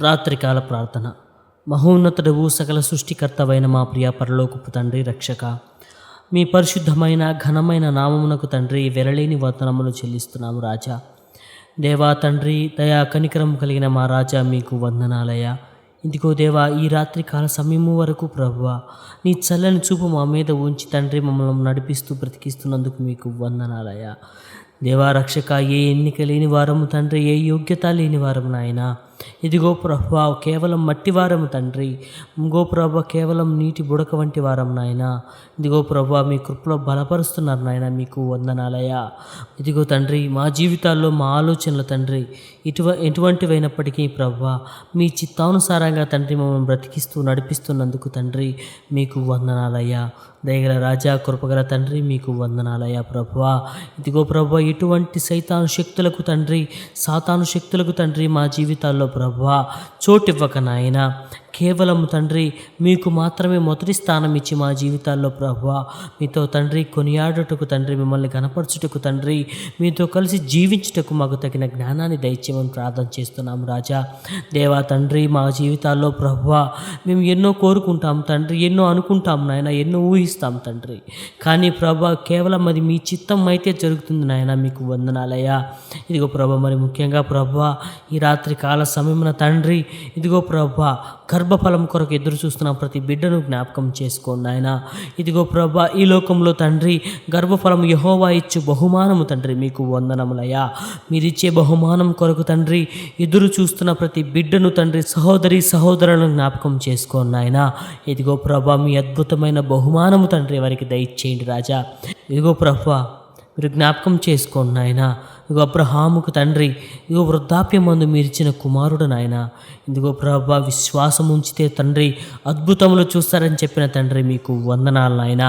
రాత్రికాల ప్రార్థన. మహోన్నతుడవు సకల సృష్టికర్తవైన మా ప్రియ పరలోకపు తండ్రి, రక్షక, మీ పరిశుద్ధమైన ఘనమైన నామమునకు తండ్రి వెరలేని వందనములు చెల్లిస్తున్నాము రాజా. దేవా తండ్రి, దయా కనికరం కలిగిన మా రాజా, మీకు వందనాలయ్యా. ఇదిగో దేవా, ఈ రాత్రి కాల సమయము వరకు ప్రభువా నీ చల్లని చూపు మా మీద ఉంచి తండ్రి మమ్మల్ని నడిపిస్తూ బ్రతికిస్తున్నందుకు మీకు వందనాలయ్యా. దేవా రక్షక, ఏ ఎన్నిక లేని వారము తండ్రి, ఏ యోగ్యత లేని వారము నాయన. ఇదిగో ప్రభువా, కేవలం మట్టి వారము తండ్రి. ఇంగో ప్రభువా, కేవలం నీటి బుడక వంటి వారం నాయన. ఇదిగో ప్రభువా, మీ కృపలో బలపరుస్తున్నారు నాయన, మీకు వందనాలయ్యా. ఇదిగో తండ్రి, మా జీవితాల్లో మా ఆలోచనలు తండ్రి ఎటువంటివైనప్పటికీ ప్రభువా మీ చిత్తానుసారంగా తండ్రి మమ్మల్ని బ్రతికిస్తూ నడిపిస్తున్నందుకు తండ్రి మీకు వందనాలయ్యా. దయగల రాజా, కృపగల తండ్రి, మీకు వందనాలయ్యా ప్రభువా. ఇదిగో ప్రభువా, ఎటువంటి సైతాను శక్తులకు తండ్రి, సాతాను శక్తులకు తండ్రి మా జీవితాల్లో ప్రభువా చోటివ్వక నాయన. కేవలం తండ్రి మీకు మాత్రమే మొదటి స్థానం ఇచ్చి మా జీవితాల్లో ప్రభువా మీతో తండ్రి కొనియాడుటకు తండ్రి, మిమ్మల్ని కనపరచుటకు తండ్రి, మీతో కలిసి జీవించుటకు మాకు తగిన జ్ఞానాన్ని దయచేయమని ప్రార్థన చేస్తున్నాం రాజా. దేవా తండ్రి, మా జీవితాల్లో ప్రభువా మేము ఎన్నో కోరుకుంటాం తండ్రి, ఎన్నో అనుకుంటాం నాయన, ఎన్నో ఊహిస్తాం తండ్రి. కానీ ప్రభువా కేవలం అది మీ చిత్తం అయితే జరుగుతుంది నాయన, మీకు వందనాలయ్యా. ఇదిగో ప్రభువా, మరి ముఖ్యంగా ప్రభువా ఈ రాత్రి కాల సమయమున తండ్రి, ఇదిగో ప్రభువా గర్భఫలం కొరకు ఎదురు చూస్తున్న ప్రతి బిడ్డను జ్ఞాపకం చేసుకోండి ఆయన. ఇదిగో ప్రభా, ఈ లోకంలో తండ్రి గర్భఫలం యెహోవా ఇచ్చు బహుమానము తండ్రి, మీకు వందనములయ్యా. మీరిచ్చే బహుమానం కొరకు తండ్రి ఎదురు చూస్తున్న ప్రతి బిడ్డను తండ్రి, సహోదరి సహోదరులను జ్ఞాపకం చేసుకోండి ఆయన. ఇదిగో ప్రభా, మీ అద్భుతమైన బహుమానము తండ్రి వారికి దయచేయండి రాజా. ఇదిగో ప్రభా, మీరు జ్ఞాపకం చేసుకోండి నాయన. ఇదిగో అబ్రహాముకు తండ్రి, ఇదిగో వృద్ధాప్యమందు మీరు ఇచ్చిన కుమారుడు నాయన. ఇదిగో ప్రభా, విశ్వాసం ఉంచితే తండ్రి అద్భుతములు చూస్తారని చెప్పిన తండ్రి, మీకు వందనాలు నాయన.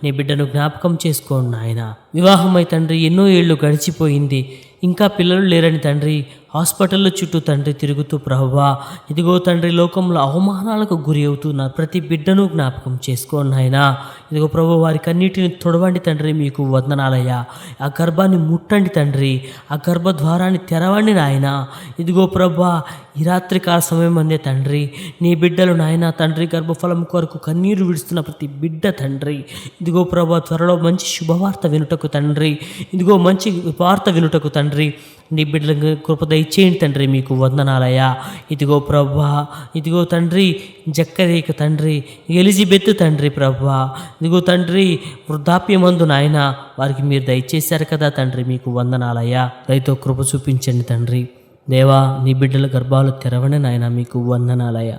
నీ బిడ్డను జ్ఞాపకం చేసుకోండి నాయన. వివాహమై తండ్రి ఎన్నో ఏళ్ళు గడిచిపోయింది, ఇంకా పిల్లలు లేరని తండ్రి హాస్పిటల్లో చుట్టూ తండ్రి తిరుగుతూ ప్రభువా ఇదిగో తండ్రి లోకంలో అవమానాలకు గురి అవుతున్న ప్రతి బిడ్డను జ్ఞాపకం చేసుకోండి నాయన. ఇదిగో ప్రభు, వారికి అన్నిటిని తొడవండి తండ్రి, మీకు వందనాలయ్యా. ఆ గర్భాన్ని ముట్టండి తండ్రి, ఆ గర్భద్వారాన్ని తెరవండి నాయన. ఇదిగో ప్రభా, ఈ రాత్రి కాల సమయం అందే తండ్రి నీ బిడ్డలు నాయన తండ్రి గర్భఫలం కొరకు కన్నీరు విడుస్తున్న ప్రతి బిడ్డ తండ్రి, ఇదిగో ప్రభా త్వరలో మంచి శుభవార్త వినుటకు తండ్రి, ఇదిగో మంచి వార్త వినుటకు తండ్రి నీ బిడ్డలకు కృప దయచేయండి తండ్రి, మీకు వందనాలయ్యా. ఇదిగో ప్రభా, ఇదిగో తండ్రి జక్కరేక తండ్రి, ఎలిజబెత్ తండ్రి ప్రభా, ఇదిగో తండ్రి వృద్ధాప్యమందు నాయన వారికి మీరు దయచేశారు కదా తండ్రి, మీకు వందనాలయ్యా. దయతో కృప చూపించండి తండ్రి. దేవా, నీ బిడ్డల గర్భాలు తెరవని నాయన, మీకు వందనాలయ్యా.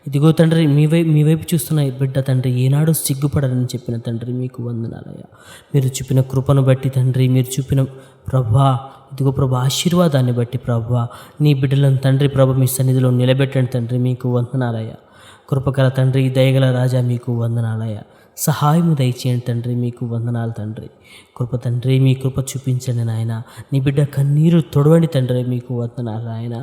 ఇదిగో తండ్రి మీ వైపు చూస్తున్న ఈ బిడ్డ తండ్రి ఏనాడు సిగ్గుపడని చెప్పిన తండ్రి, మీకు వందనాలయ్యా. మీరు చూపిన కృపను బట్టి తండ్రి, మీరు చూపిన ప్రభా, ఇదిగో ప్రభా ఆశీర్వాదాన్ని బట్టి ప్రభా నీ బిడ్డలను తండ్రి ప్రభా మీ సన్నిధిలో నిలబెట్టండి తండ్రి, మీకు వందనాలయ్యా. కృపగల తండ్రి, దయగల రాజా, మీకు వందనాలయ్యా. సహాయము దయచేయండి తండ్రి, మీకు వందనాలు తండ్రి. కృప తండ్రి, మీ కృప చూపించండి నాయన. నీ బిడ్డ కన్నీరు తొడవండి తండ్రి, మీకు వందనాలు నాయన.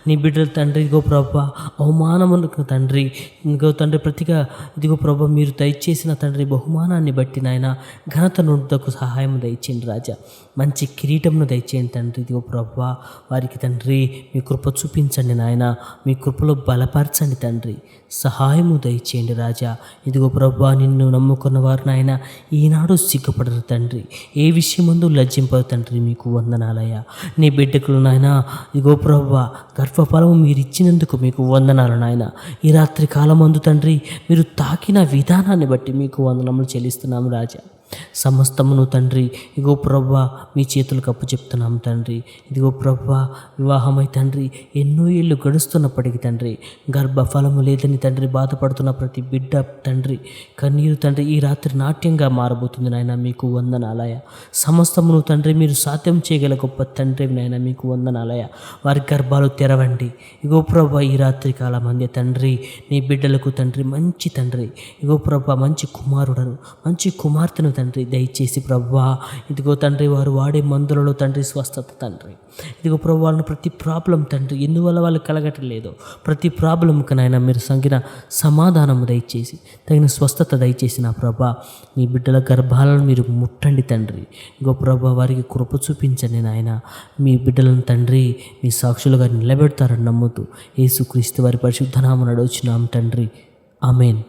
నీ బిడ్డలు తండ్రి ఇదిగో ప్రభా అవమానములకు తండ్రి, ఇదిగో తండ్రి ప్రతిగా ఇదిగో ప్రభా మీరు దయచేసిన తండ్రి బహుమానాన్ని బట్టి నాయన ఘనత నుండుటకు సహాయం దయచేయండి రాజా. మంచి కిరీటంను దయచేయండి తండ్రి. ఇదిగో ప్రభా వారికి తండ్రి మీ కృప చూపించండి నాయన, మీ కృపలో బలపరచండి తండ్రి, సహాయము దయచేయండి రాజా. ఇదిగో ప్రభా, నిన్ను నమ్ముకున్న వారు నాయన ఈనాడు సిగ్గుపడరు తండ్రి, ఏ విషయం ముందు లజ్జింపరు తండ్రి, మీకు వందనాలయ్యా. నీ బిడ్డకులు నాయన ఇదిగో ప్రభా గర్భఫలము మీరు ఇచ్చినందుకు మీకు వందనాలు నాయన. ఈ రాత్రి కాలమందు తండ్రి మీరు తాకిన విధానాన్ని బట్టి మీకు వందనములు చెల్లిస్తున్నాము రాజా. సమస్తమును తండ్రి ఇదిగో ప్రభా మీ చేతులకు అప్పు చెప్తున్నాం తండ్రి. ఇదిగో ప్రభా వివాహమై తండ్రి ఎన్నో ఏళ్ళు గడుస్తున్నప్పటికీ తండ్రి గర్భఫలము లేదని తండ్రి బాధపడుతున్న ప్రతి బిడ్డ తండ్రి కన్నీరు తండ్రి ఈ రాత్రి నాట్యంగా మారబోతుంది నాయన, మీకు వందనాలయ. సమస్తమును తండ్రి మీరు సాధ్యం చేయగల గొప్ప తండ్రి నాయన, మీకు వందనాలయ. వారి గర్భాలు తెరవండి. ఇగో ప్రభా ఈ రాత్రి కాలం అందే తండ్రి నీ బిడ్డలకు తండ్రి మంచి తండ్రి ఇగో ప్రభా మంచి కుమారుడను మంచి కుమార్తెను తండ్రి దయచేసి ప్రభువా, ఇదిగో తండ్రి వారు వాడే మందులలో తండ్రి స్వస్థత తండ్రి. ఇదిగో ప్రభు వాళ్ళని ప్రతి ప్రాబ్లం తండ్రి ఎందువల్ల వాళ్ళు కలగటం ప్రతి ప్రాబ్లంకి నాయన మీరు సంగిన సమాధానము దయచేసి తగిన స్వస్థత దయచేసి నా ప్రభా, మీ బిడ్డల గర్భాలను మీరు ముట్టండి తండ్రి. ఇగో ప్రభా, వారికి కృప చూపించండి నాయన. మీ బిడ్డలను తండ్రి మీ సాక్షులుగా నిలబెడతారని నమ్ముతూ యేసుక్రీస్తు వారి పరిశుద్ధ నామమున అడుగుచున్నాం తండ్రి. ఆమేన్.